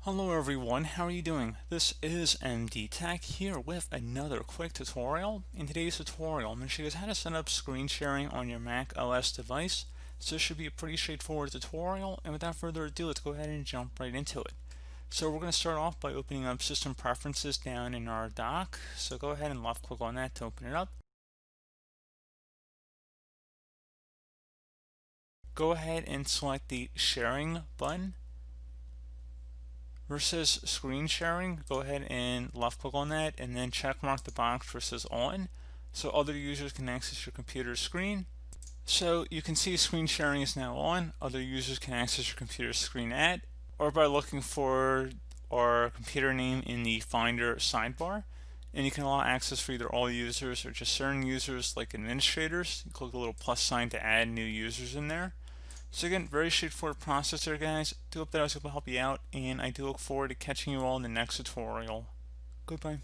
Hello everyone, how are you doing? This is MD Tech here with another quick tutorial. In today's tutorial, I'm going to show you guys how to set up screen sharing on your Mac OS device. So this should be a pretty straightforward tutorial, and without further ado, let's go ahead and jump right into it. So we're going to start off by opening up System Preferences down in our dock. So go ahead and left click on that to open it up. Go ahead and select the Sharing button. Versus screen sharing, go ahead and left click on that and then check mark the box versus on so other users can access your computer screen. So you can see screen sharing is now on. Other users can access your computer screen or by looking for our computer name in the Finder sidebar. And you can allow access for either all users or just certain users like administrators. You click the little plus sign to add new users in there. So again, very straightforward process there, guys. Do hope that I was able to help you out, and I do look forward to catching you all in the next tutorial. Goodbye.